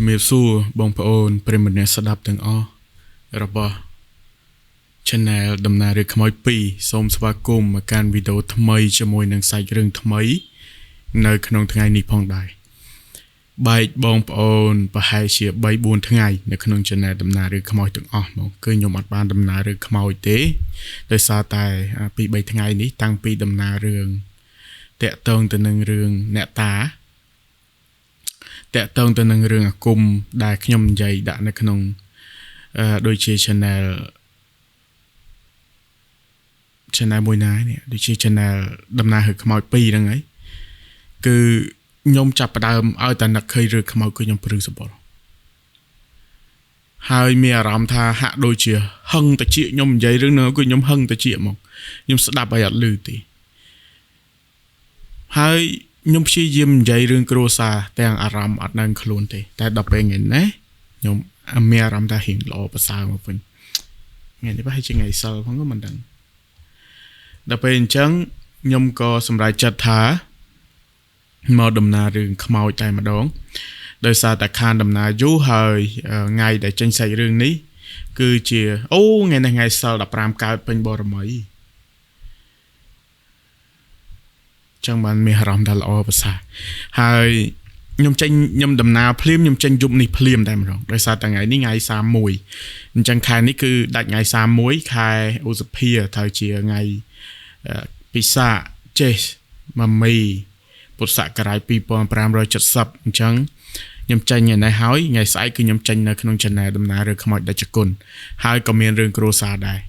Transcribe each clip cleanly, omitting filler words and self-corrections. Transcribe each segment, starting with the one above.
ជំរាបសួរបងប្អូនប្រិយមិត្តអ្នកស្ដាប់ទាំងអស់របស់ Channel ដំណើររឿងខ្មោច2សូមស្វាគមន៍មកកាន់វីដេអូថ្មីជាមួយនឹងសាច់រឿងថ្មីនៅក្នុងថ្ងៃនេះផងដែរបែកបងប្អូនប្រហែលជា 3-4 ថ្ងៃនៅក្នុង Channel ដំណើររឿងខ្មោចទាំងអស់មកគឺខ្ញុំអត់បានដំណើររឿងខ្មោចទេដោយសារតែ 2-3 ថ្ងៃនេះតាំងពីដំណើររឿងតាក់ទងទៅនឹងរឿងអ្នកតាតាក់ទងទៅនឹងរឿងអាគមដែលខ្ញុំនិយាយដាក់នៅក្នុងដូចជា channel មួយណានេះដូចជា channel ដំណើររឿងខ្មោច2ហ្នឹងហើយគឺខ្ញុំចាប់ផ្ដើមឲ្យតែនឹកឃើញរឿងខ្មោចគឺខ្ញុំព្រឺសបល់ហើយមានអារម្មណ៍ថាហាក់ដូចជាហឹងតិចខ្ញុំនិយាយរឿងហ្នឹងគឺខ្ញុំហឹងតិចមកខ្ញុំស្ដាប់ឲ្យអត់ឮទេហើយខ្ញុំព្យាយាមនិយាយរឿងគ្រួសារទាំងអារម្មណ៍អត់ដឹងខ្លួនទេតែដល់ពេលថ្ងៃនេះខ្ញុំមានអារម្មណ៍ថារៀងល្អប្រសើរមកវិញថ្ងៃនេះប្រហែលជាថ្ងៃសិលផងក៏មិនដឹងដល់ពេលអញ្ចឹងខ្ញុំក៏សម្រេចចិត្តថាមកដំណើររឿងខ្មោចតែម្ដងដោយសារតែខានដំណើរយូរហើយថ្ងៃដែលចេញសាច់រឿងនេះគឺជាថ្ងៃនេះថ្ងៃសិល15កើតពេញបរមីចឹងបានមានអារម្មណ៍ថាល្អប្រសើរហើយខ្ញុំដំណើរភ្លាមខ្ញុំចេញយប់នេះភ្លាមតែម្ដងដោយសារតែថ្ងៃនេះថ្ងៃ31អញ្ចឹងខែនេះគឺដាច់ថ្ងៃ31ខែឧសភាត្រូវជាថ្ងៃពិសាចេសម៉ាមីពុទ្ធសករាជ2570អញ្ចឹងខ្ញុំចេញថ្ងៃនេះហើយថ្ងៃស្អែកគឺខ្ញុំចេញនៅក្នុង channel ដំណើររឿងខ្មោចដាច់ចគុណហើយក៏មានរឿងគ្រួសារដែរ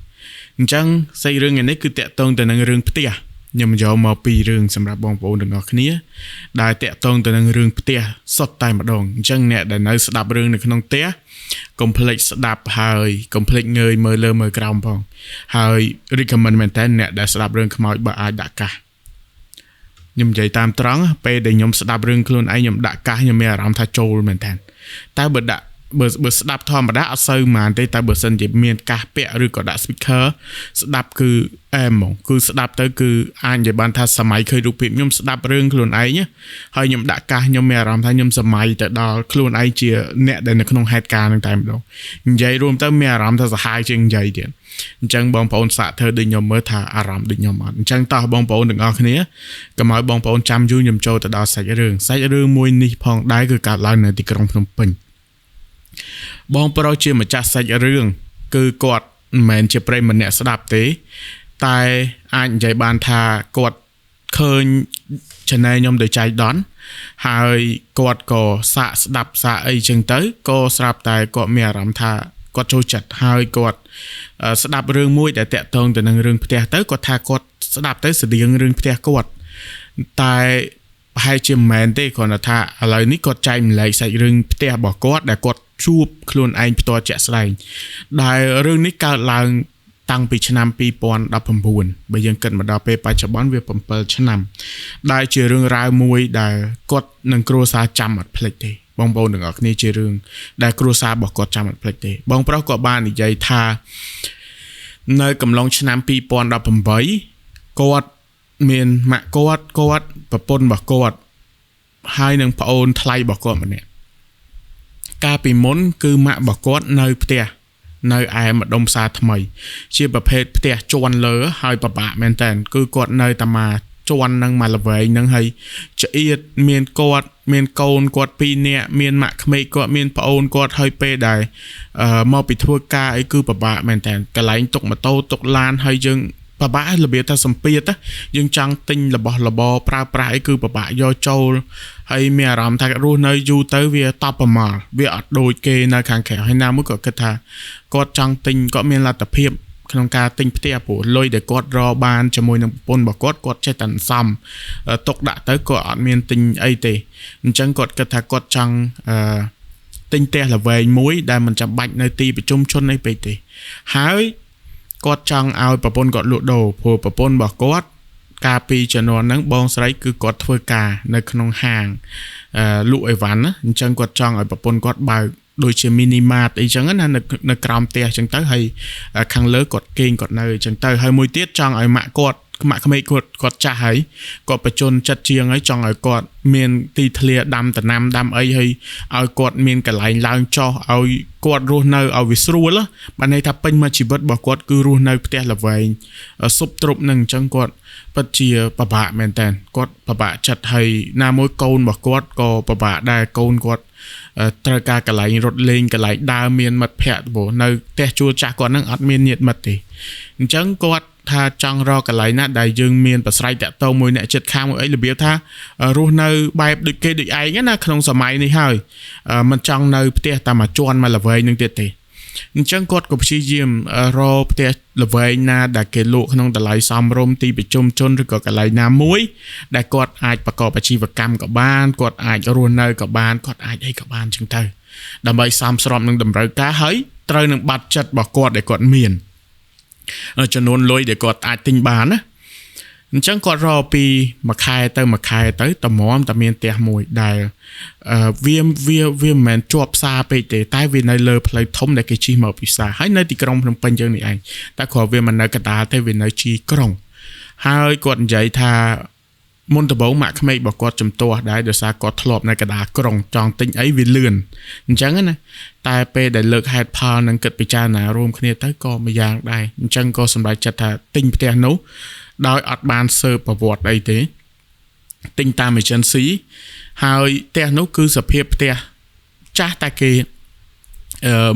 អញ្ចឹងសាច់រឿងថ្ងៃនេះគឺតាក់ទងទៅនឹងរឿងផ្ទះខ្ញុំយកមកពីរឿងសម្រាប់បងប្អូនទាំងអស់គ្នាដែលតាក់ទងទៅនឹងរឿងផ្ទះសុទ្ធតែម្ដងអញ្ចឹងអ្នកដែលនៅស្ដាប់រឿងនៅក្នុងផ្ទះកុំភ្លេចស្ដាប់ហើយកុំភ្លេចងើយមើលលើមើលក្រោមផងហើយ recommend មែនតើអ្នកដែលស្ដាប់រឿងខ្មោចបើអាចដាក់កាសខ្ញុំនិយាយតាមត្រង់ពេលដែលខ្ញុំស្ដាប់រឿងខ្លួនឯងខ្ញុំដាក់កាសខ្ញុំមានអារម្មណ៍ថាចូលមែនតើតែបើស្ដាប់ធម្មតាអត់សូវហ្មងទេតែបើសិនជាមានកាសពាក់ឬក៏ដាក់ speaker ស្ដាប់គឺអែមហ្មងគឺស្ដាប់ទៅគឺអាចនិយាយបានថាសម័យឃើញរូបភាពខ្ញុំស្ដាប់រឿងខ្លួនឯងហើយខ្ញុំដាក់កាសខ្ញុំមានអារម្មណ៍ថាខ្ញុំសម័យទៅដល់ខ្លួនឯងជាអ្នកដែលនៅក្នុងហេតុការណ៍ហ្នឹងតែម្ដងនិយាយរួមទៅមានអារម្មណ៍ថាសាហាវជាងនិយាយទៀតអញ្ចឹងបងប្អូនសាកធ្វើដូចខ្ញុំមើលថាអារម្មណ៍ដូចខ្ញុំអត់អញ្ចឹងតោះបងប្អូនទាំងអស់គ្នាកុំឲ្យបងប្អូនចាំយូរខ្ញុំចូលទៅដល់សាច់រឿងមួយនេះផងដែរគឺកើតឡើងនៅទីក្រុងភ្នំពេញបងប្រុសជាម្ចាស់សាច់រឿងគឺគាត់មិនមែនជាប្រិយមិត្តអ្នកស្ដាប់ទេតែអាចនិយាយបានថាគាត់ឃើញ channel ខ្ញុំដោយចៃដន្យហើយគាត់ក៏សាកស្ដាប់សាកអីចឹងទៅក៏ស្រាប់តែគាត់មានអារម្មណ៍ថាគាត់ចូលចិត្តហើយគាត់ស្ដាប់រឿងមួយដែលតាក់ទងទៅនឹងរឿងផ្ទះទៅគាត់ថាគាត់ស្ដាប់ទៅស្តៀងរឿងផ្ទះគាត់តែប្រហែលជាមិនមែនទេគ្រាន់តែថាឥឡូវនេះគាត់ចែកម្លែកសាច់រឿងផ្ទះរបស់គាត់ដែលគាត់ជួបខ្លួនឯងផ្ទាល់ជាក់ស្ដែងដែលរឿងនេះកើតឡើងតាំងពីឆ្នាំ2019បើយើងគិតមកដល់ពេលបច្ចុប្បន្នវា7ឆ្នាំដែលជារឿងរ៉ាវមួយដែលគាត់នឹងគ្រួសារចាំអត់ភ្លេចទេបងប្អូនទាំងអស់គ្នាជារឿងដែលគ្រួសាររបស់គាត់ចាំអត់ភ្លេចទេបងប្រុសក៏បាននិយាយថានៅកំឡុងឆ្នាំ2018គាត់មានម៉ាក់គាត់ប្រពន្ធរបស់គាត់ហើយនឹងប្អូនថ្លៃរបស់គាត់ម្នាក់កាលពីមុនគឺម៉ាក់របស់គាត់នៅផ្ទះនៅឯម្ដុំផ្សារថ្មីជាប្រភេទផ្ទះជាន់លើហើយពិបាកមែនតើគឺគាត់នៅតែមកជាន់នឹងមកល្វែងនឹងហើយឆ្អៀតមានគាត់មានកូនគាត់2នាក់មានម៉ាក់ក្មេកគាត់មានប្អូនគាត់ហើយពេលដែលមកពីធ្វើការអីគឺពិបាកមែនតើកន្លែងទុកម៉ូតូទុកឡានហើយយើងពិបាករបៀបថាសម្ពាធយើងចង់ទិញរបស់របរប្រើប្រាស់អីគឺពិបាកយកចូលហើយមានអារម្មណ៍ថារស់នៅយូរទៅវាតបប្រមាល់វាអត់ដូចគេនៅខាងក្រៅហើយណាមួយក៏គិតថាគាត់ចង់ទិញគាត់មានលទ្ធភាពក្នុងការទិញផ្ទះព្រោះលុយដែលគាត់រកបានជាមួយនឹងប្រពន្ធរបស់គាត់ចេះតែសំទុកដាក់ទៅគាត់អត់មានទិញអីទេអញ្ចឹងគាត់គិតថាគាត់ចង់ទិញផ្ទះល្វែងមួយដែលមិនចាំបាច់នៅទីប្រជុំជនអីពេកទេហើយគាត់ចង់ឲ្យប្រពន្ធគាត់លក់ដូរព្រោះប្រពន្ធរបស់គាត់កាលពីជំនាន់ហ្នឹងបងស្រីគឺគាត់ធ្វើការនៅក្នុងហាងលក់អីវ៉ាន់ណាអញ្ចឹងគាត់ចង់ឲ្យប្រពន្ធគាត់បើកដូចជា mini mart អីចឹងណានៅក្រោមផ្ទះចឹងទៅហើយខាងលើគាត់គេងគាត់នៅចឹងទៅហើយមួយទៀតចង់ឲ្យម៉ាក់គាត់ ម៉ាក់ក្មេងគាត់ចាស់ហើយគាត់បញ្ជនចិត្តជាងហើយចង់ឲ្យគាត់មានទីធ្លាដាំដំណាំដាំអីហើយឲ្យគាត់មានកន្លែងឡើងចុះឲ្យគាត់រស់នៅឲ្យវាស្រួលបានន័យថាពេញមួយជីវិតរបស់គាត់គឺរស់នៅផ្ទះល្វែងស៊ុបទ្រុបនឹងអញ្ចឹងគាត់ពិតជាពិបាកមែនតើគាត់ពិបាកចិត្តហើយណាមួយកូនរបស់គាត់ក៏ពិបាកដែរកូនគាត់ត្រូវការកន្លែងរត់លេងកន្លែងដើរមានមិត្តភ័ក្តិព្រោះនៅផ្ទះជួលចាស់គាត់នឹងអត់មានញាតិមិត្តទេអញ្ចឹងគាត់ថាចង់រកកន្លែងណាដែលយើងមានប្រស្រ័យតាក់ទងមួយអ្នកចិត្តខាងមួយអីរបៀបថារស់នៅបែបដូចគេដូចឯងណាក្នុងសម័យនេះហើយមិនចង់នៅផ្ទះតែមួយជាន់មួយល្វែងនឹងទៀតទេអញ្ចឹងគាត់ក៏ព្យាយាមរកផ្ទះល្វែងណាដែលគេលក់ក្នុងតម្លៃសមរម្យទីប្រជុំជនឬក៏កន្លែងណាមួយដែលគាត់អាចប្រកបអាជីវកម្មក៏បានគាត់អាចរស់នៅក៏បានគាត់អាចអីក៏បានអញ្ចឹងទៅដើម្បីសមស្របនឹងតម្រូវការហើយត្រូវនឹងបាត់ចិត្តរបស់គាត់ដែលគាត់មានចំនួនលុយដែលគាត់អាចទិញបានណាអញ្ចឹងគាត់រកពីមួយខែទៅតម្រាំតែមានផ្ទះមួយដែលវាមិនមែនជាប់ផ្សារពេកទេតែវានៅលើផ្លូវធំដែលគេជិះមកពីផ្សារហើយនៅទីក្រុងភ្នំពេញយើងនេះឯងតែគ្រាន់វាមិននៅកណ្ដាលទេវានៅជីក្រុងហើយគាត់និយាយថាមុនដំបូងម៉ាក់ក្មេករបស់គាត់ជំទាស់ដែរដោយសារគាត់ធ្លាប់នៅកណ្ដាលក្រុងចង់ទិញអីវាលឿនអញ្ចឹងណាតែពេលដែលលើកហេតុផលនឹងគិតពិចារណារួមគ្នាទៅក៏មួយយ៉ាងដែរអញ្ចឹងក៏សម្រេចចិត្តថាទិញផ្ទះនោះដោយអត់បានស៊ើបប្រវត្តិអីទេទិញតាម agency ហើយផ្ទះនោះគឺសភាពផ្ទះចាស់តែគេ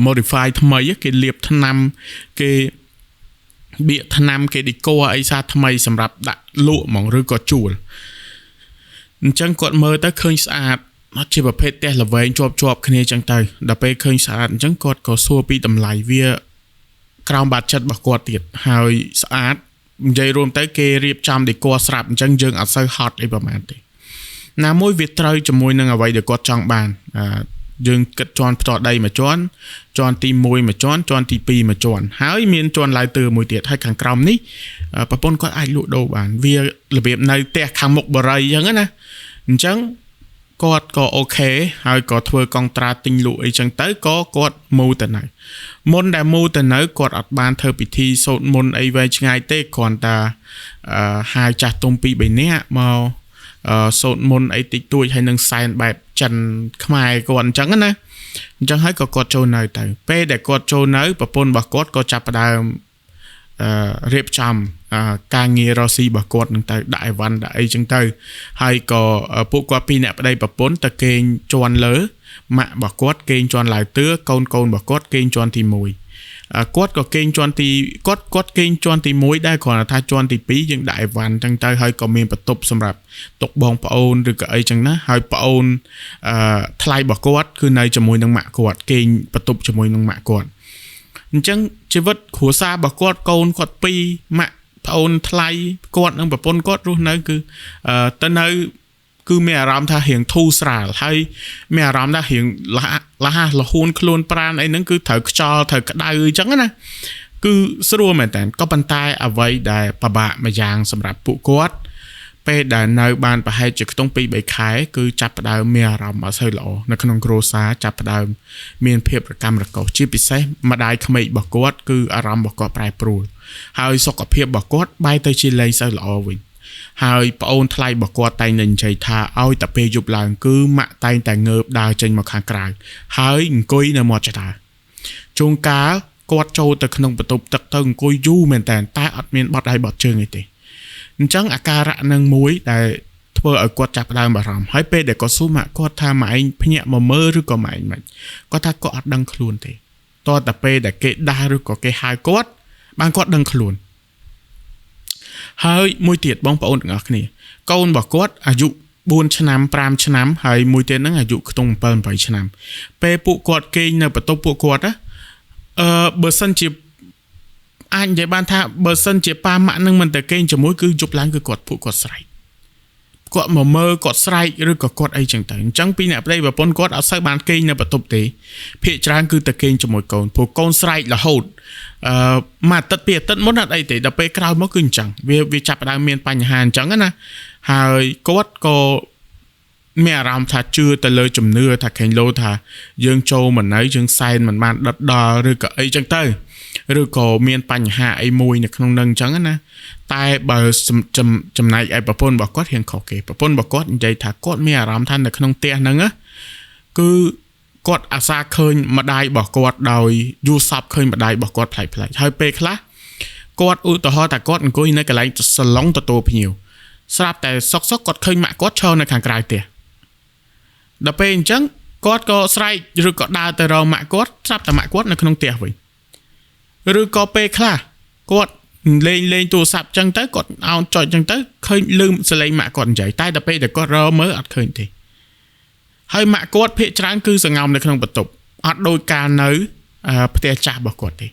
modify ថ្មីគេលាបថ្នាំគេបៀកថ្នាំគេ decor អីសាថ្មីសម្រាប់ដាក់លក់ហ្មងឬក៏ជួលអញ្ចឹងគាត់មើលទៅឃើញស្អាតជាប្រភេទផ្ទះល្វែងជាប់គ្នាអញ្ចឹងទៅដល់ពេលឃើញស្អាតអញ្ចឹងគាត់ក៏សួរពីតម្លៃវាក្រោមបាតចិត្តរបស់គាត់ទៀតហើយស្អាតនិយាយរួមទៅគេរៀបចំ decor ស្រាប់អញ្ចឹងយើងអត់សូវហត់អីប្រហែលទេណាមួយវាត្រូវជាមួយនឹងអ្វីដែលគាត់ចង់បានយើងគិតជាន់ផ្ទាល់ដីមួយជាន់ទី1មួយជាន់ទី2មួយជាន់ហើយមានជាន់ឡើងទៅមួយទៀតហើយខាងក្រោមនេះប្រពន្ធគាត់អាចលក់ដូរបានវារបៀបនៅផ្ទះខាងមុខបរិយអញ្ចឹងណាអញ្ចឹងគាត់ក៏អូខេហើយក៏ធ្វើកុងត្រាទិញលក់អីចឹងទៅក៏គាត់មូទៅនៅមុនដែលមូទៅនៅគាត់អត់បានធ្វើពិធីសូត្រមន្តអីវែងឆ្ងាយទេគ្រាន់តែហៅចាស់ទុំ2 3នាក់មកសូត្រមន្តអីតិចតួចហើយនឹងសែនបែបចិនខ្មែរគាត់អញ្ចឹងណាអញ្ចឹងហើយក៏គាត់ចូលនៅទៅពេលដែលគាត់ចូលនៅប្រពន្ធរបស់គាត់ក៏ចាប់ផ្ដើមរៀបចំការងាររកស៊ីរបស់គាត់នឹងទៅដាក់អីវ៉ាន់ដាក់អីចឹងទៅហើយក៏ពួកគាត់ពីរអ្នកប្តីប្រពន្ធទៅគេងជាន់លើម៉ាក់របស់គាត់គេងជាន់ឡើងទឿកូនរបស់គាត់គេងជាន់ទី1គាត់ក៏គេងជាន់ទីគាត់គេងជាន់ទី1ដែរគ្រាន់តែថាជាន់ទី2យើងដាក់អីវ៉ាន់ចឹងទៅហើយក៏មានបន្ទប់សម្រាប់ទុកបងប្អូនឬក៏អីចឹងណាហើយប្អូនថ្លៃរបស់គាត់គឺនៅជាមួយនឹងម៉ាក់គាត់គេងបន្ទប់ជាមួយនឹងម៉ាក់គាត់អញ្ចឹងជីវិតគ្រួសាររបស់គាត់កូនគាត់2ម៉ាក់ប្អូនថ្លៃគាត់និងប្រពន្ធគាត់រស់នៅគឺទៅនៅគឺមានអារម្មណ៍ថារៀងធូរស្រាលហើយមានអារម្មណ៍ថារៀងលះលហួនខ្លួនប្រាណអីហ្នឹងគឺត្រូវខ្យល់ត្រូវក្តៅអញ្ចឹងណាគឺស្រួលមែនតើក៏ប៉ុន្តែអ្វីដែលពិបាកម្យ៉ាងសម្រាប់ពួកគាត់ពេលដែលនៅបានប្រហែលជាខ្ទង់ 2-3 ខែគឺចាប់ផ្ដើមមានអារម្មណ៍អត់សូវល្អនៅក្នុងគ្រួសារចាប់ផ្ដើមមានភាពរកម្មរកូសជាពិសេសម្ដាយក្មេករបស់គាត់គឺអារម្មណ៍របស់គាត់ប្រែប្រួលហើយសុខភាពរបស់គាត់បែរទៅជាលែងសូវល្អវិញហើយប្អូនថ្លៃរបស់គាត់តែងតែនិយាយថាឲ្យតែពេលយប់ឡើងគឺម៉ាក់តែងតែងើបដើរចេញមកខាងក្រៅហើយអង្គុយនៅមាត់ចតាជួនកាលគាត់ចូលទៅក្នុងបន្ទប់ទឹកទៅអង្គុយយូរមែនតែអត់មានបត់ដៃបត់ជើងអីទេអញ្ចឹងអាការៈនឹងមួយដែលធ្វើឲ្យគាត់ចាប់ផ្ដើមបារម្ភហើយពេលដែលគាត់សួរម៉ាក់គាត់ថាម៉ែឯងភ្ញាក់មកមើលឬក៏ម៉ែឯងមិនគាត់ថាគាត់អត់ដឹងខ្លួនទេតតែពេលដែលគេដាស់ឬក៏គេហៅគាត់បានគាត់ដឹងខ្លួនហើយមួយទៀតបងប្អូនទាំងអស់គ្នាកូនរបស់គាត់អាយុ4ឆ្នាំ5ឆ្នាំហើយមួយទៀតហ្នឹងអាយុខ្ទង់7 8ឆ្នាំពេលពួកគាត់គេងនៅបន្ទប់ពួកគាត់បើសិនជាអាចនិយាយបានថាបើសិនជាប៉ាម៉ាក់នឹងមិនតែគេងជាមួយគឺយប់ឡើងគឺពួកគាត់ស្រែកគាត់មកមើលគាត់ស្រែកឬក៏គាត់អីចឹងទៅអញ្ចឹងពីអ្នកប្តីប្រពន្ធគាត់អត់សូវបានគេងនៅបន្ទប់ទេភាគច្រើនគឺតែគេងជាមួយកូនព្រោះកូនស្រែករហូតមួយអាទិត្យពីរអាទិត្យមុនអត់អីទេដល់ពេលក្រោយមកគឺអញ្ចឹងវាចាប់ផ្ដើមមានបញ្ហាអញ្ចឹងណាហើយគាត់ក៏មានអារម្មណ៍ថាជឿទៅលើជំនឿថាខេងលោថាយើងចូលមកនៅយើងសែនមិនបានដិតដល់ឬក៏អីចឹងទៅ ឬក៏មានបញ្ហាអីមួយនៅក្នុងនឹងអញ្ចឹងណាតែបើចំណែកឯប្រពន្ធរបស់គាត់រៀងខុសគេប្រពន្ធរបស់គាត់និយាយថាគាត់មានអារម្មណ៍ថានៅក្នុងផ្ទះហ្នឹងគឺគាត់អាសាឃើញម្ដាយរបស់គាត់ដោយយល់សប្តិឃើញម្ដាយរបស់គាត់ប្លែកៗហើយពេលខ្លះគាត់ឧទាហរណ៍ថាគាត់អង្គុយនៅកន្លែងសាឡុងទទួលភ្ញៀវស្រាប់តែសុកគាត់ឃើញម៉ាក់គាត់ឈរនៅខាងក្រៅផ្ទះដល់ពេលអញ្ចឹងគាត់ក៏ស្រែកឬក៏ដើរទៅរកម៉ាក់គាត់ស្រាប់តែម៉ាក់គាត់នៅក្នុងផ្ទះវិញឬក៏ពេលខ្លះគាត់លេងទូរស័ព្ទអញ្ចឹងទៅគាត់អោនចុចអញ្ចឹងទៅឃើញលឺសលេងម៉ាក់គាត់និយាយតែដល់ពេលដែលគាត់រកមើលអត់ឃើញទេហើយម៉ាក់គាត់ភាកច្រើនគឺសង្ងំនៅក្នុងបន្ទប់អត់ដូចការនៅផ្ទះចាស់របស់គាត់ទេ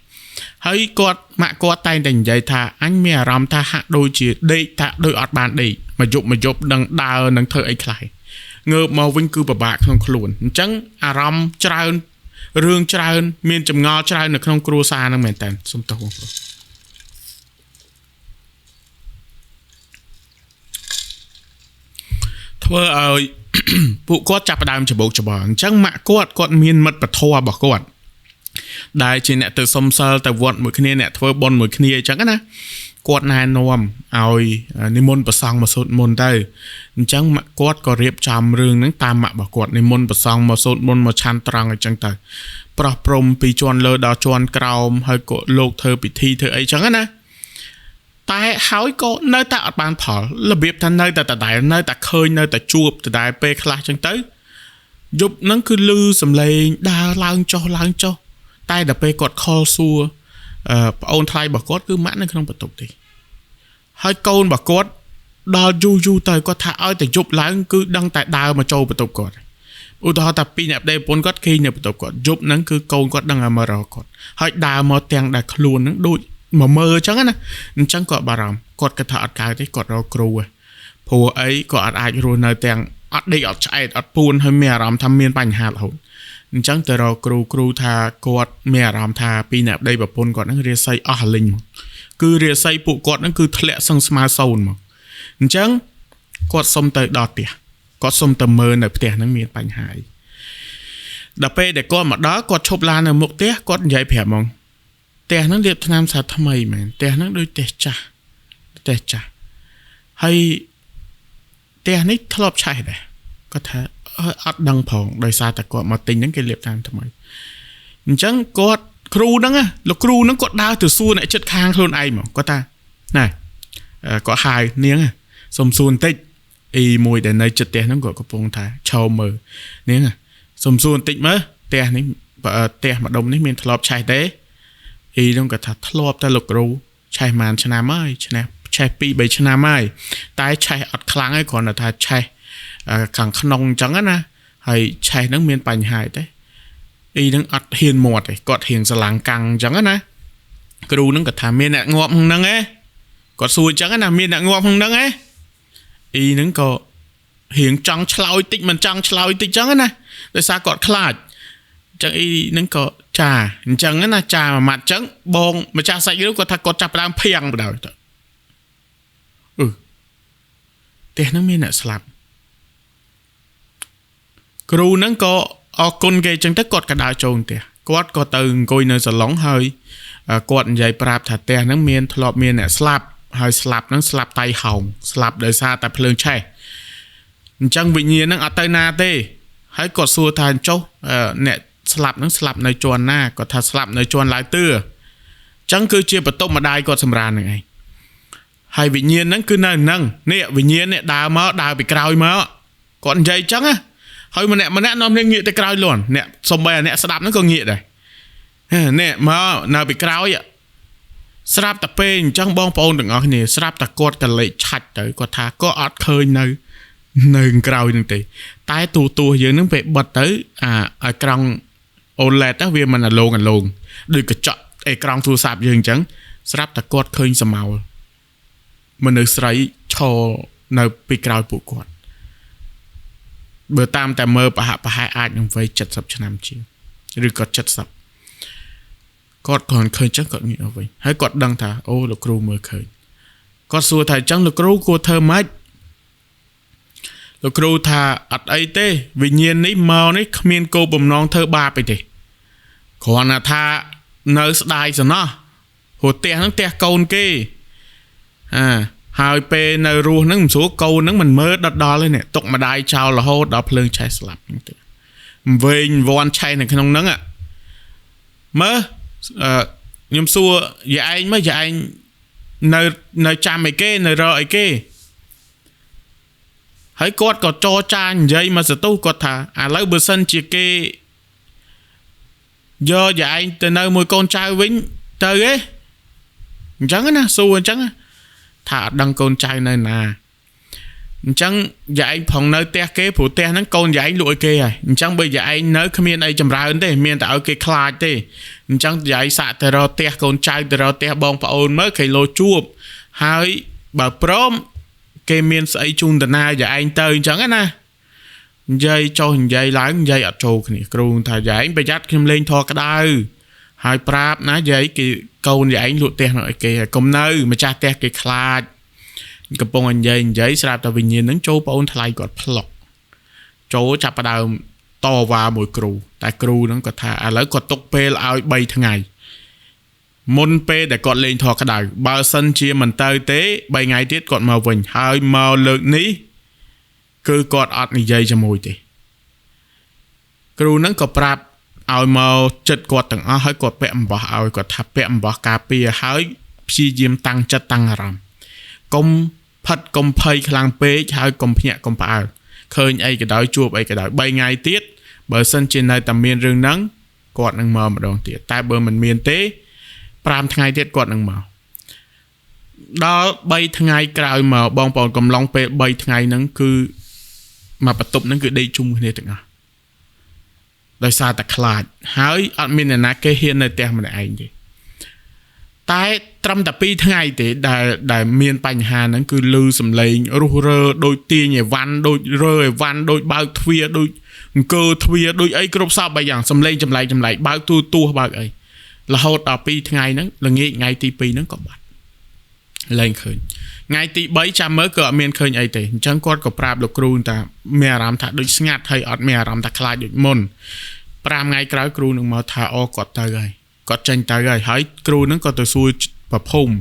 ហើយគាត់ម៉ាក់គាត់តែងតែនិយាយថាអញមានអារម្មណ៍ថាហាក់ដូចជាដេកថាដូចអត់បានដេកមកយប់នឹងដើរនឹងធ្វើអីខ្លះងើបមកវិញគឺពិបាកក្នុងខ្លួនអញ្ចឹងអារម្មណ៍ច្រើនរឿងច្រើនមានចម្ងល់ច្រើននៅក្នុងគ្រួសារហ្នឹងមែនតើសុំទោសបងប្អូនធ្វើឲ្យពួកគាត់ចាប់ផ្ដើមច្បោកច្បល់អញ្ចឹងម៉ាក់គាត់មានមិត្តពធរបស់គាត់ដែលជាអ្នកទៅសុំសិលទៅវត្តមួយគ្នាអ្នកធ្វើបុណ្យមួយគ្នាអញ្ចឹងណាគាត់ណែនាំឲ្យនិមន្តព្រះសង្ឃមកសូត្រមន្តទៅអញ្ចឹងម៉ាក់គាត់ក៏រៀបចំរឿងហ្នឹងតាមម៉ាក់របស់គាត់និមន្តព្រះសង្ឃមកសូត្រមន្តមកឆាន់ត្រង់អញ្ចឹងទៅប្រោះព្រំពីជាន់លើដល់ជាន់ក្រោមហើយក៏លោកធ្វើពិធីធ្វើអីអញ្ចឹងណាតែហើយក៏នៅតែអត់បានផលរបៀបថានៅតែដដែលនៅតែឃើញនៅតែជួបដដែលពេលខ្លះអញ្ចឹងទៅយប់ហ្នឹងគឺលឺសំឡេងដើរឡើងចុះតែដល់ពេលគាត់ខលសួរប្អូនថ្លៃរបស់គាត់គឺម៉ាក់នៅក្នុងបន្ទប់ទេហើយកូនរបស់គាត់ដល់យូរទៅគាត់ថាឲ្យតែយប់ឡើងគឺដឹងតែដើរមកចូលបន្ទប់គាត់ឧទាហរណ៍ថាពីអ្នកប្តីប្រពន្ធគាត់គេនៅបន្ទប់គាត់យប់ហ្នឹងគឺកូនគាត់ដឹងឲ្យមករកគាត់ហើយដើរមកទាំងដែលខ្លួនហ្នឹងដូចមកមើលអញ្ចឹងណាអញ្ចឹងគាត់បារម្ភគាត់គិតថាអត់កើតទេគាត់រកគ្រូព្រោះអីគាត់អាចរស់នៅទាំងអត់ដេកអត់ឆ្អែតអត់ពួនហើយមានអារម្មណ៍ថាមានបញ្ហារហូតអញ្ចឹងទៅរកគ្រូថាគាត់មានអារម្មណ៍ថាពីអ្នកប្តីប្រពន្ធគាត់ហ្នឹងរាសីអស់លិញមកគឺរាសីពួកគាត់ហ្នឹងគឺធ្លាក់សឹងស្មើសូន្យមកអញ្ចឹងគាត់សុំទៅដល់ផ្ទះគាត់សុំទៅមើលនៅផ្ទះហ្នឹងមានបញ្ហាអីដល់ពេលដែលគាត់មកដល់គាត់ឈប់ឡាននៅមុខផ្ទះគាត់និយាយប្រាប់ហ្មងផ្ទះហ្នឹងរៀបថ្នាំសាថ្មីមែនផ្ទះហ្នឹងដូចផ្ទះចាស់ហើយផ្ទះនេះធ្លាប់ឆេះដែរគាត់ថាអត់ដឹងផងដោយសារតែគាត់មកទិញហ្នឹងគេលាបតាមថ្មីអញ្ចឹងគាត់គ្រូហ្នឹងលោកគ្រូហ្នឹងគាត់ដើរទៅសួរអ្នកចិត្តខាងខ្លួនឯងមកគាត់ថាណែគាត់ហៅនាងសុំសួរបន្តិចអីមួយដែលនៅចិត្តផ្ទះហ្នឹងគាត់កំពុងថាឈោមមើលនាងសុំសួរបន្តិចមើលផ្ទះនេះផ្ទះម្ដុំនេះមានធ្លាប់ឆេះទេអីហ្នឹងគាត់ថាធ្លាប់តែលោកគ្រូឆេះប៉ុន្មានឆ្នាំហើយឆេះ 2-3 ឆ្នាំហើយតែឆេះអត់ខ្លាំងទេគ្រាន់តែថាឆេះខាងក្នុងអញ្ចឹងណាហើយឆេះហ្នឹងមានបញ្ហាទេអីហ្នឹងអត់ហ៊ានមាត់ទេគាត់ហ៊ានស្រឡាំងកាំងអញ្ចឹងណាគ្រូហ្នឹងគាត់ថាមានអ្នកងាប់ហ្នឹងឯងគាត់សួរអញ្ចឹងណាមានអ្នកងាប់ហ្នឹងឯងអីហ្នឹងក៏ហ៊ានចង់ឆ្លោយតិចមិនចង់ឆ្លោយតិចអញ្ចឹងណាដោយសារគាត់ខ្លាចអញ្ចឹងអីហ្នឹងក៏ចាអញ្ចឹងណាចាមួយម៉ាត់អញ្ចឹងបងម្ចាស់សាច់រឿងគាត់ថាគាត់ចាប់ផ្ដើមភៀងបដ ாய் ទៅផ្ទះហ្នឹងមានអ្នកស្លាប់គ្រូហ្នឹងក៏អរគុណគេអញ្ចឹងទៅគាត់ក៏ដើរចូលផ្ទះគាត់ក៏ទៅអង្គុយនៅសាឡុងហើយគាត់និយាយប្រាប់ថាផ្ទះហ្នឹងមានធ្លាប់មានអ្នកស្លាប់ហើយស្លាប់ហ្នឹងស្លាប់តៃហោងស្លាប់ដោយសារតែភ្លើងឆេះអញ្ចឹងវិញ្ញាណហ្នឹងអត់ទៅណាទេហើយគាត់សួរថាចុះអ្នកស្លាប់ហ្នឹងស្លាប់នៅជាន់ណាគាត់ថាស្លាប់នៅជាន់ឡាយទឿអញ្ចឹងគឺជាបន្ទប់ម្ដាយគាត់សម្រានហ្នឹងឯងហើយវិញ្ញាណហ្នឹងគឺនៅហ្នឹងនេះវិញ្ញាណនេះដើរមកដើរពីក្រោយមកគាត់និយាយអញ្ចឹងហើយម្នាក់នាំគ្នាងាកទៅក្រោយលន់អ្នកសំបីអ្នកស្ដាប់ហ្នឹងក៏ងាកដែរនេះមកនៅពីក្រោយស្រាប់តែពេលអញ្ចឹងបងប្អូនទាំងអស់គ្នាស្រាប់តែគាត់កលេចឆាច់ទៅគាត់ថាក៏អត់ឃើញនៅក្រោយហ្នឹងទេតែទូយើងហ្នឹងពេលបិទទៅអាក្រង់ OLED ទៅវាមិនអាឡងដូចកញ្ចក់អេក្រង់ទូរស័ព្ទយើងអញ្ចឹងស្រាប់តែគាត់ឃើញសមោលមនុស្សស្រីឈរនៅពីក្រោយពួកគាត់បើតាមតែមើលប្រហែលអាចនឹងវ័យ70ឆ្នាំជាងឬក៏70គាត់គ្រាន់ឃើញចឹងគាត់ងាកមកវិញហើយគាត់ដឹងថាអូលោកគ្រូមើលឃើញគាត់សួរថាចឹងលោកគ្រូគួរធ្វើម៉េចលោកគ្រូថាអត់អីទេវិញ្ញាណនេះមកនេះគ្មានគោលបំណងធ្វើបាបអីទេគ្រាន់តែថានៅស្ដាយសោះណោះ hồ tia nó tia côn kê hai pe nơi ruột nó số câu nó mình mơ đợt đó lên nè tục mà đai chào là hô đó phơi chai slap về von chai này không nắng mơ nhom xua dạ anh mới dạ anh nơi nơi cha mày kê nơi rồi kê hãy cốt có cho cha vậy mà sẽ tu có thà lấy bữa sân chỉ kê do dạ anh từ nơi môi con trai vĩnh tới ấy chẳng nè xua chẳng thả đăng con trai nơi nà chẳng dạ anh phòng nơi te kế phụ te nó con dạ anh lụi kê à chẳng bây giờ anh nơi không miền ấy chầm ra thế miền tạo cái khai thế chẳng dạ anh xạ từ đó te con trai từ đó te bong phải ôn mới cái lô chuột hai bà prom cái miền ấy chung từ na dạ anh tới chẳng nè dây cho hình dây lái dây ở trâu này kêu thà dạ anh bây giờ kim lên thò cái đau hai prap ná dây cái câu dạ anh lụi te nội kê công nơi mà cha te cái khai cái bông anh giấy sạp tao vì nhìn nắng châu bao thay gọt plok châu chập vào đầu to vào mỗi cừu tại cừu nó có thà lấy gọt tốc pe là bay thằng ngày môn pe để gọt lên thò cái đầu bao sân chia mình tơi tế bay ngày tiết gọt màu vinh hai màu lượng ní cứ gọt ọt này dây cho mùi thì cừu nó có prap ao màu chật gọt từng ao hơi gọt bẹm bỏ ao gọt tháp bẹm bỏ cà pia hơi chi diêm tăng chất tăng rầm công phật công phơi khang pê hai công nhẹ công phá khơi ai cái đói chua ai cái đói bay ngày tiết bờ sân trên này tầm miền rừng nắng quạt nắng mờ mà đòn tiết tại bờ mình miền tế pram ngày tiết quạt nắng mờ đó bay ngày cào mờ bong bòn cầm long pê bay ngày nắng cứ mà bắt tục nắng cứ đi chung này từng à đời xa ta khai hỡi anh mình là nãy cái hiên này tem mình anh gì tại trăm tập pi ngày thì đại miền Pành Hà nó cứ lư sầm lầy rơ đôi tia nhẹ văn đôi rơ văn đôi bao thuyê đôi cơ thuyê đôi ấy cứ sao bây giờ sầm lầy chầm lại bao tu bao ấy là hậu tập pi ngày nó là nghĩ ngày tí pi nó còn bật lên khơi ngày tí 700 mới cỡ miền khơi ấy thì chẳng có prap được kêu ta mẹ làm thà đôi ngạt hay ọt mẹ làm thà khai được môn pram ngày cái kêu nó mà thà o cọt tay rồi có tranh tay rồi hãy kêu nó có từ xuôi và phồng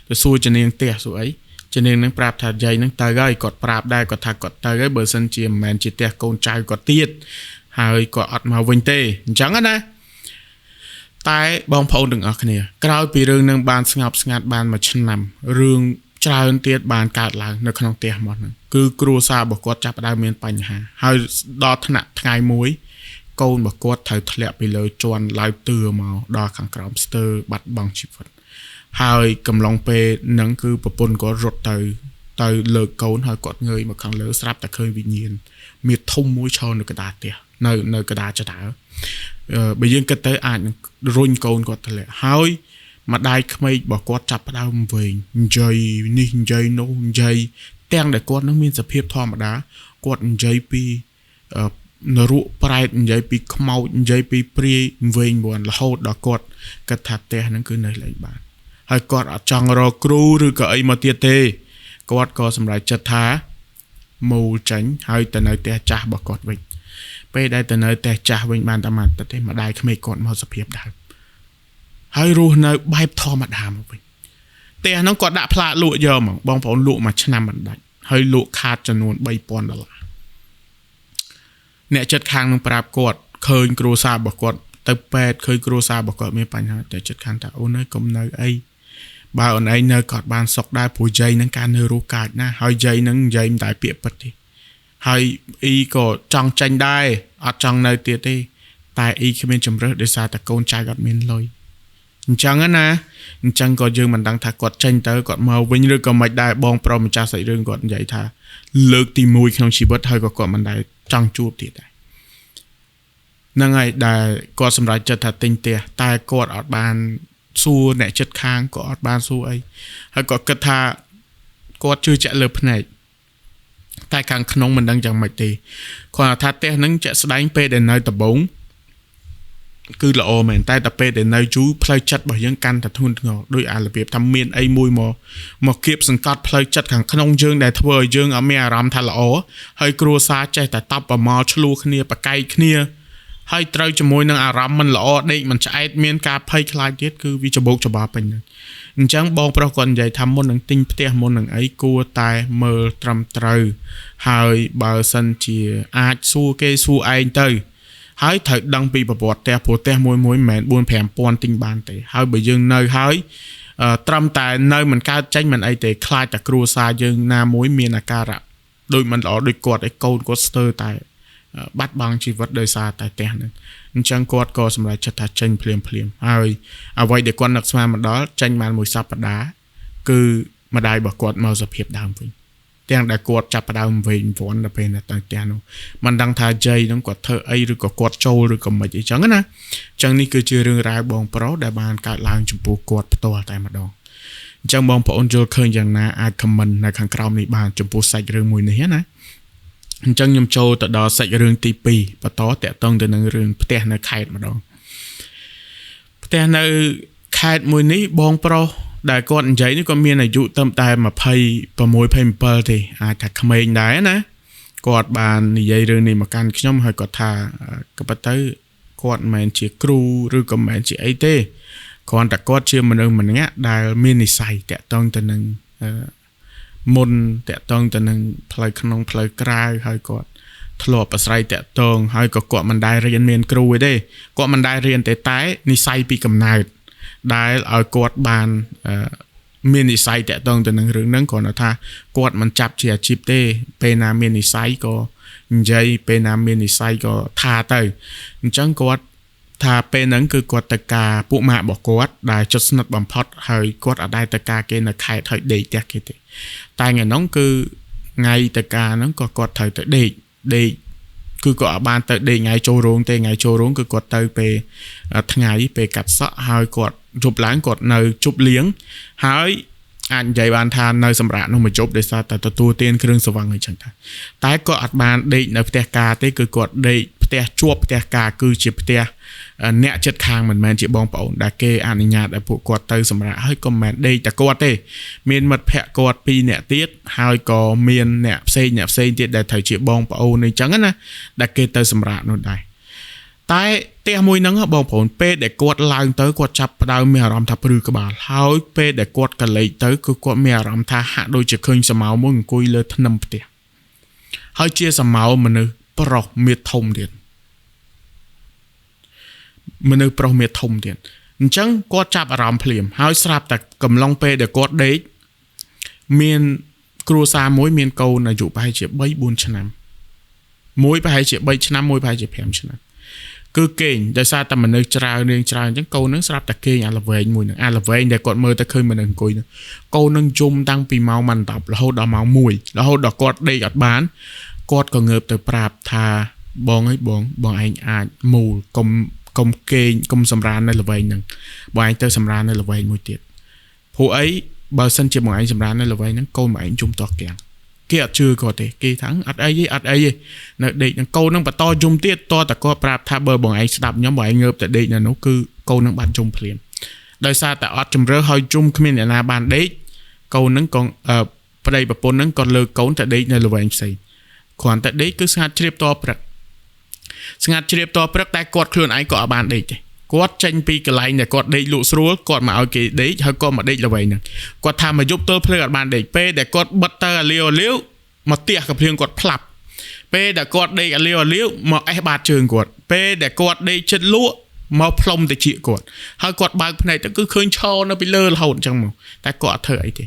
từ xuôi cho nên tè rồi ấy cho nên nó prap thà dây nó tay rồi cọt prap đây cọt thà cọt tay rồi bờ sân chìm mền chỉ tè con trai cọt tiết hay cọt màu vinh tê chẳng á nè tại bong phồng đừng ở kia cái bị rương nâng bàn ngạt bàn mà chân nằm rương trai tiết bàn cạt lại nó không tè một cứ kêu xa bọc cọt chắp đai miền Pành Hà hay đo thằng ngày muối câu mà quát thời thẹn bị lời tròn lại từ màu đo kháng crom stir bắt bằng chip vật hai cầm lòng pe nắng cứ bập bồn có rột từ lời câu hai quát người mà kháng lỡ sáp ta khơi vì nhiên miệt thông mũi cho nơi cái đá tiệt nơi cái đá cho đá bây giờ cái tới ảnh run câu quát thẹn hai mà đai khmei bỏ quát chập đau về dây ni dây nô dây teng để quát nó miên sập hiệp thò mà đá quát dây pi nó rụ pride vậy bị khmau vậy bị pri về buồn là hốt đó cột cái thạch tè nó cứ nơi lấy bạn hay cột ở trong rồi kêu rồi cái mà tiệt tê cột có sầm lại chật thá mù tránh hay từ nơi tè cha bỏ cột mình bây đây từ nơi tè cha mình bàn ta mặt tê mà đai không cột mau sập hiệp đài hay ru nơi bay thò mặt hàm mình tè nó cột đã pha lụa giờ mà bong pháo lụa mà chăn mặt đài hay lụa khát cho nôn bay pon đó là nè chất khang nông prap quạt khơi kêu sa bọc quạt tới pet khơi kêu sa bọc quạt mấy Pành Hà để chất khang ta ôn nơi công nơi ấy bao ở đây nơi cọt ban sọc đai phù dây nâng can nơi ru cài na hơi dây nâng dây tại bịa bật đi hơi y có trong tranh đai ở trong nơi tiệt đi tại y khi bên chấm rớt để xa ta con trai gọt miền lôi chẳng á na chẳng có dương mình đang thà cọt tranh tới cọt màu vinh rồi còn mạch đai bong pro mình cha sậy rương cọt vậy thà lược tìm mùi không chỉ bớt hơi có cọt mình đai trong chuột thì đấy năng ngày đại có sầm lại chợt thật tinh tè tai cọt ở bàn xua nè chợt khang cọt bàn xua ấy hay có cật thà cọt chưa chạy lợp này tai khang khôn mình đang chẳng mạch thì còn thà tè nâng chạy đánh pe để nơi tập bóng cứ là ô mền tai tập pe để nơi chú play chặt bởi những căn thật thun ngỏ đôi là việc thăm miên ấy mùi một kiếp sừng cọt play chặt khang khôn dương để thưa dương ở mẹ ram thà là ô hơi cua xa chạy tại tập và mò chlu khnia và cay khnia hơi trâu cho môi năng ram mình là ô đây mình chạy miên cà phê khai tiết cứ vì cho bốc cho bà mình chẳng bong pro còn dạy thăm môn năng tinhផ្ទះ môn năng ấy cua tai mơ trầm trờiហើយបើសិនជាអាចសួរគេសួរឯងទៅហើយត្រូវដឹងពីប្រវត្តិផ្ទះព្រោះផ្ទះមួយមិនមែន 4-5,000 ទិញបានទេហើយបើយើងនៅហើយត្រឹមតែនៅមិនកើតចេញមិនអីទេខ្លាចតែគ្រួសារយើងណាមួយមានអាការៈដូចមិនល្អដូចគាត់ឯកូនគាត់ស្ទើរតែបាត់បង់ជីវិតដោយសារតែផ្ទះហ្នឹងអញ្ចឹងគាត់ក៏សម្រេចចិត្តថាចេញភ្លាមហើយអ្វីដែលគាត់នឹកស្មានមកដល់ចេញបានមួយសប្តាហ៍គឺម្ដាយរបស់គាត់មកសភាពដើមវិញទាំងដែលគាត់ចាប់ផ្ដើមវិញវ័នដល់ពេលនៅតែផ្ទះនោះមិនដឹងថាជ័យហ្នឹងគាត់ធ្វើអីឬក៏គាត់ចូលឬក៏មិនអីចឹងណាអញ្ចឹងនេះគឺជារឿងរ៉ាវបងប្រុសដែលបានកើតឡើងចំពោះគាត់ផ្ទាល់តែម្ដងអញ្ចឹងបងប្អូនយល់ឃើញយ៉ាងណាអាច comment នៅខាងក្រោមនេះបានចំពោះសាច់រឿងមួយនេះណាអញ្ចឹងខ្ញុំចូលទៅដល់សាច់រឿងទី2បន្តតាក់ទងទៅនឹងរឿងផ្ទះនៅខេត្តម្ដងផ្ទះនៅខេត្តមួយនេះបងប្រុសដែលគាត់និយាយនេះក៏មានអាយុត្រឹមតែ26-27ទេអាចថាក្មេងដែរណាគាត់បាននិយាយរឿងនេះមកកាន់ខ្ញុំហើយគាត់ថាក៏ប៉ុន្តែគាត់មិនមែនជាគ្រូឬក៏មិនមែនជាអីទេគ្រាន់តែគាត់ជាមនុស្សម្នាក់ដែលមាននិស្ស័យតាក់ទងទៅនឹងមុនតាក់ទងទៅនឹងផ្លូវក្នុងផ្លូវក្រៅហើយគាត់ធ្លាប់អាស្រ័យតាក់ទងហើយក៏គាត់មិនដែលរៀនមានគ្រូទេគាត់មិនដែលរៀនតែនិស្ស័យពីកំណើតដែលឲ្យគាត់បានមាននិស្ស័យតាក់ទងទៅនឹងរឿងហ្នឹងគ្រាន់តែថាគាត់មិនចាប់ជាអាជីពទេពេលណាមាននិស្ស័យក៏និយាយពេលណាមាននិស្ស័យក៏ថាទៅអញ្ចឹងគាត់ថាពេលហ្នឹងគឺគាត់ទៅការពួកម៉ាក់របស់គាត់ដែលជិតស្និទ្ធបំផុតហើយគាត់អត់ដែរទៅការគេនៅខេត្តហើយដេកផ្ទះគេទេតែថ្ងៃហ្នឹងគឺថ្ងៃទៅការហ្នឹងក៏គាត់ត្រូវទៅដេកគឺគាត់អត់បានទៅដេកថ្ងៃចូលរោងទេថ្ងៃចូលរោងគឺគាត់ទៅពេលថ្ងៃពេលកាត់សក់ហើយគាត់យប់ឡើងគាត់នៅជប់លៀងហើយអាចនិយាយបានថានៅសម្រាប់នោះមកជប់ដោយសារតែទទួលទានគ្រឿងសង្វឹងអីចឹងតែគាត់អត់បានដេកនៅផ្ទះការទេគឺគាត់ដេកផ្ទះជួបផ្ទះការគឺជាផ្ទះអ្នកចិត្តខាងមិនមែនជាបងប្អូនដែលគេអនុញ្ញាតឲ្យពួកគាត់ទៅសម្រាប់ហើយក៏មិនមែនដេកតែគាត់ទេមានមិត្តភ័ក្តិគាត់2នាក់ទៀតហើយក៏មានអ្នកផ្សេងទៀតដែលត្រូវជាបងប្អូនអីចឹងណាដែលគេទៅសម្រាប់នោះដែរតែផ្ទះមួយហ្នឹងបងប្អូនពេលដែលគាត់ឡើងទៅគាត់ចាប់ផ្ដើមមានអារម្មណ៍ថាព្រឺក្បាលហើយពេលដែលគាត់កលេចទៅគឺគាត់មានអារម្មណ៍ថាហាក់ដូចជាឃើញសមោមួយអង្គុយលើធ្នឹមផ្ទះហើយជាសមោមនុស្សប្រុសមាសធំទៀតមនុស្សប្រុសមាសធំទៀតអញ្ចឹងគាត់ចាប់អារម្មណ៍ភ្លាមហើយស្រាប់តែកំឡុងពេលដែលគាត់ដេកមានគ្រួសារមួយមានកូនអាយុប្រហែលជា 3-4 ឆ្នាំមួយប្រហែលជា 3 ឆ្នាំមួយប្រហែលជា 5 ឆ្នាំគឺគេងដោយសារតែមនុស្សច្រើនអញ្ចឹងកូននឹងស្រាប់តែគេងអាល្វែងមួយនឹងអាល្វែងដែលគាត់មើលទៅឃើញមនុស្សអង្គុយនឹងកូននឹងយំតាំងពីម៉ោងមិន10រហូតដល់ម៉ោង1រហូតដល់គាត់ដេកអត់បានគាត់ក៏ងើបទៅប្រាប់ថាបងឯងអាចមូលកុំគេងកុំសម្រាននៅល្វែងហ្នឹងបងឯងទៅសម្រាននៅល្វែងមួយទៀតព្រោះអីបើសិនជាបងឯងសម្រាននៅល្វែងហ្នឹងកូនបងឯងជុំតោះគាំងគេអត់ជឿគាត់ទេគេថាអត់អីទេនៅដេកនឹងកូននឹងបន្តយំទៀតតតែគាត់ប្រាប់ថាបើបងឯងស្ដាប់ខ្ញុំបងឯងងើបតែដេកនៅនោះគឺកូននឹងបាត់យំភ្លាមដោយសារតែអត់ជំរឿហើយយំគ្មានអ្នកណាបានដេកកូននឹងក៏ប្តីប្រពន្ធនឹងក៏លើកកូនទៅដេកនៅល្វែងផ្សេងគ្រាន់តែដេកគឺស្ងាត់ជ្រាបតព្រឹកតែគាត់ខ្លួនឯងក៏អត់បានដេកទេគាត់ចេញពីកន្លែងដែលគាត់ដេកលក់ស្រួលគាត់មកឲ្យគេដេកហើយគាត់មកដេកល្វែងហ្នឹងគាត់ថាមកយប់ទល់ភ្លឺអត់បានដេកពេលដែលគាត់បិទទៅអាលាវមកផ្ទះកាភ្លៀងគាត់ផ្លាប់ពេលដែលគាត់ដេកអាលាវមកអេះបាតជើងគាត់ពេលដែលគាត់ដេកចិត្តលក់មកផ្លុំទៅជាគាត់ហើយគាត់បើកភ្នែកទៅគឺឃើញឈរនៅពីលើរហូតអញ្ចឹងមកតែគាត់អត់ធ្វើអីទេ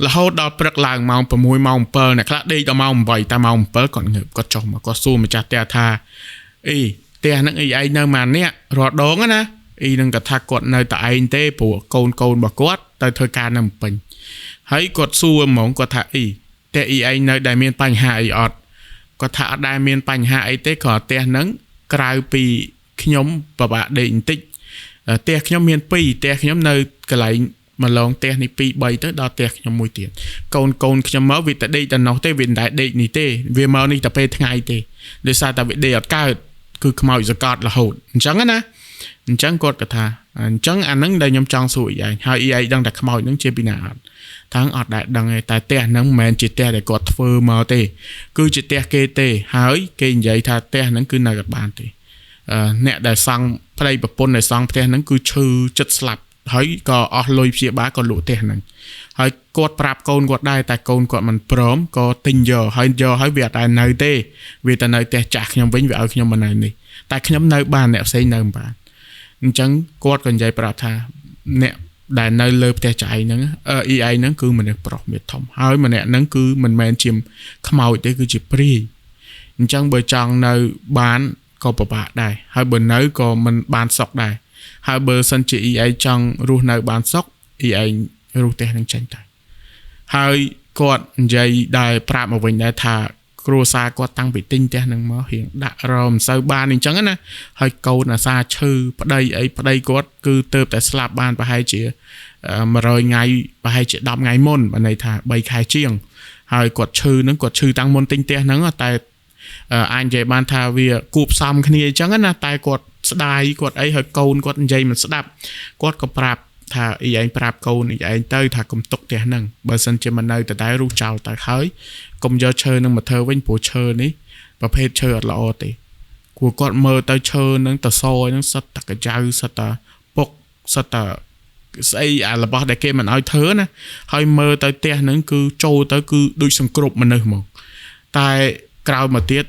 រហូតដល់ព្រឹកឡើងម៉ោង6ម៉ោង7អ្នកខ្លះដេកដល់ម៉ោង8តែម៉ោង7គាត់ងើបគាត់ចុះមកគាត់សួរម្ចាស់ផ្ទះថាអីផ្ទះហ្នឹងអីឯងនៅម៉ានអ្នករាល់ដងណាអីនឹងគាត់ថាគាត់នៅតែឯងទេព្រោះកូនរបស់គាត់ទៅធ្វើការនៅភ្នំពេញហើយគាត់សួរហ្មងគាត់ថាអីតែអីឯងនៅដែលមានបញ្ហាអីអត់គាត់ថាអត់ដែលមានបញ្ហាអីទេគ្រាន់តែផ្ទះហ្នឹងក្រៅពីខ្ញុំពិបាកដេកបន្តិចផ្ទះខ្ញុំមាន2ផ្ទះខ្ញុំនៅកន្លែងម្លងផ្ទះនេះ 2-3 ទៅដល់ផ្ទះខ្ញុំមួយទៀតកូនខ្ញុំមកវាតែដេកតែនោះទេវាមិនដែលដេកនេះទេវាមកនេះតែពេលថ្ងៃទេដោយសារតែវាដេកអត់កើតគឺខ្មោចសកត់រហូតអញ្ចឹងណាអញ្ចឹងគាត់ក៏ថាអញ្ចឹងអាហ្នឹងដែលខ្ញុំចង់សួរឯងហើយឯងដឹងតែខ្មោចហ្នឹងជាពីណាអត់ថាអត់ដែលដឹងទេតែផ្ទះហ្នឹងមិនមែនជាផ្ទះដែលគាត់ធ្វើមកទេគឺជាផ្ទះគេទេហើយគេនិយាយថាផ្ទះហ្នឹងគឺនៅអត់បានទេអ្នកដែលសង់ប្តីប្រពន្ធដែលសង់ផ្ទះហ្នឹងគឺឈឺចិត្តស្លាប់ ហើយក៏អស់លុយព្យាបាលក៏លក់ផ្ទះហ្នឹងហើយគាត់ប្រាប់កូនគាត់ដែរតែកូនគាត់មិនព្រមក៏ទិញយកហើយវាអត់តែនៅទេវាតែនៅផ្ទះចាស់ខ្ញុំវិញវាឲ្យខ្ញុំមកនៅនេះតែខ្ញុំនៅបានអ្នកផ្សេងនៅមិនបានអញ្ចឹងគាត់ក៏និយាយប្រាប់ថាអ្នកដែលនៅលើផ្ទះចៃហ្នឹងEI ហ្នឹងគឺមនុស្សប្រុសមាធំហើយម្នាក់ហ្នឹងគឺមិនមែនជាខ្មោចទេគឺជាព្រាយអញ្ចឹងបើចង់នៅបានក៏ពិបាកដែរហើយបើនៅក៏មិនបានសុខដែរហើយបើសិនជា EI ចង់រស់នៅបានសុខ EI រស់ផ្ទះនឹងចេញទៅហើយគាត់និយាយដែរប្រាប់មកវិញដែរថាគ្រួសារគាត់តាំងពីទិញផ្ទះនឹងមករៀងដាក់រមមិនសូវបានអញ្ចឹងណាហើយកូនអាសាឈឺប្តីគាត់គឺទៅតែស្លាប់បានប្រហែលជា100ថ្ងៃប្រហែលជា10ថ្ងៃមុនបានន័យថា3ខែជាងហើយគាត់ឈឺហ្នឹងគាត់ឈឺតាំងមុនទិញផ្ទះហ្នឹងតែអាចនិយាយបានថាវាគួបផ្សំគ្នាអញ្ចឹងណាតែគាត់ស្ដាយគាត់អីហើយកូនគាត់និយាយមិនស្ដាប់គាត់ក៏ប្រាប់ថាឯងប្រាប់កូនឯងទៅថាកុំទុកផ្ទះហ្នឹងបើសិនជាមិននៅតែតែរុះចោលទៅហើយកុំយកឈើនឹងមកធ្វើវិញព្រោះឈើនេះប្រភេទឈើអត់ល្អទេគួរគាត់មើលទៅឈើហ្នឹងតសហ្នឹងសិតតកញ្ចៅសិតតពុកសិតតស្អីអារបស់ដែលគេមិនឲ្យធ្វើណាហើយមើលទៅផ្ទះហ្នឹងគឺចូលទៅគឺដូចសង្គ្រប់មនុស្សហ្មងតែក្រោយមកទៀត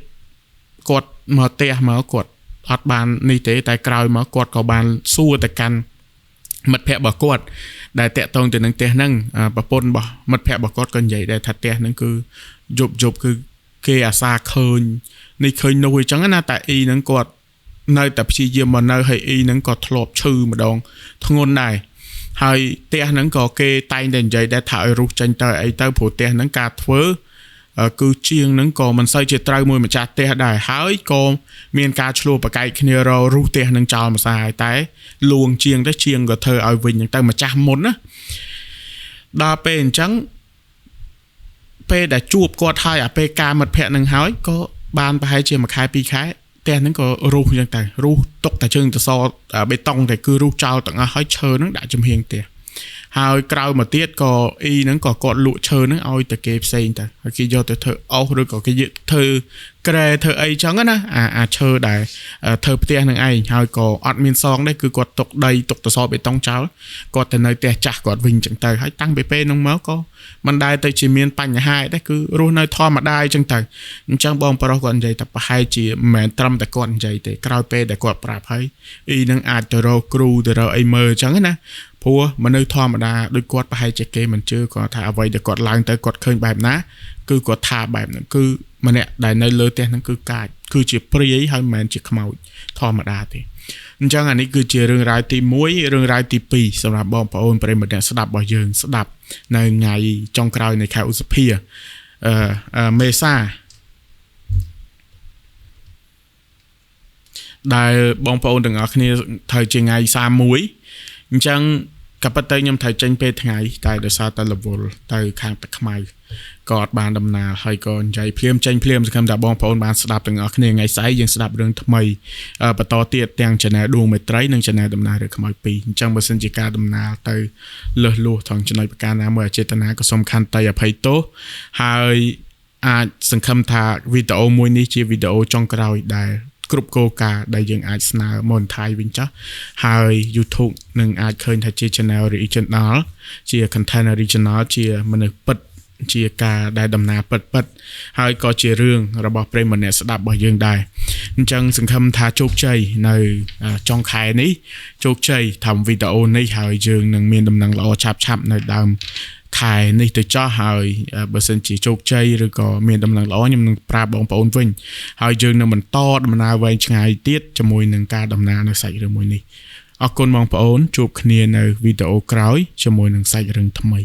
គាត់មកផ្ទះមកគាត់អត់បាននេះទេតែក្រោយមកគាត់ក៏បានសួរទៅកាន់មិត្តភ័ក្តិរបស់គាត់ដែលតាក់ទងទៅនឹងផ្ទះហ្នឹងប្រពន្ធរបស់មិត្តភ័ក្តិរបស់គាត់ក៏និយាយដែរថាផ្ទះហ្នឹងគឺយប់គឺគេអាសាឃើញនេះឃើញនោះអញ្ចឹងណាតែហ្នឹងគាត់នៅតែព្យាយាមមកនៅហើយហ្នឹងក៏ធ្លាប់ឈឺម្ដងធ្ងន់ដែរហើយផ្ទះហ្នឹងក៏គេតែងតែនិយាយដែរថាឲ្យរុះចេញទៅអីទៅព្រោះផ្ទះហ្នឹងការធ្វើគឺជាងហ្នឹងក៏មិនសូវជាត្រូវមួយម្ចាស់ផ្ទះដែរហើយក៏មានការឆ្លោះប្រកែកគ្នារុះផ្ទះហ្នឹងចោលម្សាយតែលួងជាងទៅជាងក៏ធ្វើឲ្យវិញហ្នឹងទៅម្ចាស់មុនណាដល់ពេលអញ្ចឹងពេលដែលជួបគាត់ហើយអាពេលការមិត្តភ័ក្តិហ្នឹងហើយក៏បានប្រហែលជាមួយខែ2ខែផ្ទះហ្នឹងក៏រុះអញ្ចឹងទៅរុះຕົកតែជើងតសបេតុងតែគឺរុះចោលទាំងអស់ហើយឈើហ្នឹងដាក់ចំហៀងផ្ទះហើយក្រោយមកទៀតក៏ហ្នឹងក៏គាត់លក់ឈើហ្នឹងឲ្យតែគេផ្សេងទៅហើយគេយកទៅធ្វើអុសឬក៏គេយកធ្វើក្រែធ្វើអីចឹងណាអាឈើដែលធ្វើផ្ទះហ្នឹងឯងហើយក៏អត់មានសងដែរគឺគាត់ទុកដីទុកតសបេតុងចោលគាត់ទៅនៅផ្ទះចាស់គាត់វិញចឹងទៅហើយតាំងពីពេលហ្នឹងមកក៏មិនដែលទៅជាមានបញ្ហាដែរគឺរស់នៅធម្មតាចឹងទៅអញ្ចឹងបងប្រុសគាត់និយាយថាប្រហែលជាមិនមែនត្រឹមតែគាត់និយាយទេក្រោយពេលដែលគាត់ប្រាប់ហើយហ្នឹងអាចទៅរកគ្រូទៅរកអីមើលចឹងណាព្រោះមនុស្សធម្មតាដូចគាត់ប្រហែលជាគេមិនជឿគាត់ថាអ្វីដែលគាត់ឡើងទៅគាត់ឃើញបែបណាគឺគាត់ថាបែបហ្នឹងគឺម្នាក់ដែលនៅលើផ្ទះហ្នឹងគឺកាចគឺជាព្រាយហើយមិនមែនជាខ្មោចធម្មតាទេអញ្ចឹងអានេះគឺជារឿងរ៉ាវទី1រឿងរ៉ាវទី2សម្រាប់បងប្អូនប្រិយមិត្តអ្នកស្ដាប់របស់យើងស្ដាប់នៅថ្ងៃចុងក្រោយនៃខែឧសភាមេសាដែលបងប្អូនទាំងអស់គ្នាត្រូវជាថ្ងៃ31អញ្ចឹងក៏ប៉ុន្តែខ្ញុំត្រូវចេញពេលថ្ងៃតែដោយសារតែរវល់ទៅខាងទឹកខ្មៅក៏អត់បានដំណើរហើយក៏និយាយភ្លាមចេញភ្លាមសង្ឃឹមថាបងប្អូនបានស្ដាប់ទាំងអស់គ្នាថ្ងៃស្អែកយើងស្ដាប់រឿងថ្មីបន្តទៀតទាំង Channel ដួងមេត្រីនិង Channel ដំណើររឿងខ្មោច2អញ្ចឹងបើសិនជាការដំណើរទៅលើសលួសថងចំណុចប្រការណាមួយអចេតនាក៏សូមខន្តីអភ័យទោសហើយអាចសង្ឃឹមថាវីដេអូមួយនេះជាវីដេអូចុងក្រោយដែលគ្រប់គោលការណ៍ដែលយើងអាចស្នើ monetize វិញចាស់ហើយ YouTube នឹងអាចឃើញថាជា channel original ជា content original ជាមនុស្សពិតជាការដែលដំណើរពិតហើយក៏ជារឿងរបស់ប្រិយមិត្តអ្នកស្ដាប់របស់យើងដែរអញ្ចឹងសង្ឃឹមថាជោគជ័យនៅចុងខែនេះជោគជ័យធ្វើវីដេអូនេះហើយយើងនឹងមានដំណឹងល្អឆាប់នៅដើមខែនេះទៅចោះហើយបើសិនជាជោគជ័យឬក៏មានដំណឹងល្អខ្ញុំនឹងប្រាប់បងប្អូនវិញហើយយើងនឹងបន្តដំណើរវែងឆ្ងាយទៀតជាមួយនឹងការដំណើរនៅសាច់រឿងមួយនេះអរគុណបងប្អូនជួបគ្នានៅវីដេអូក្រោយជាមួយនឹងសាច់រឿងថ្មី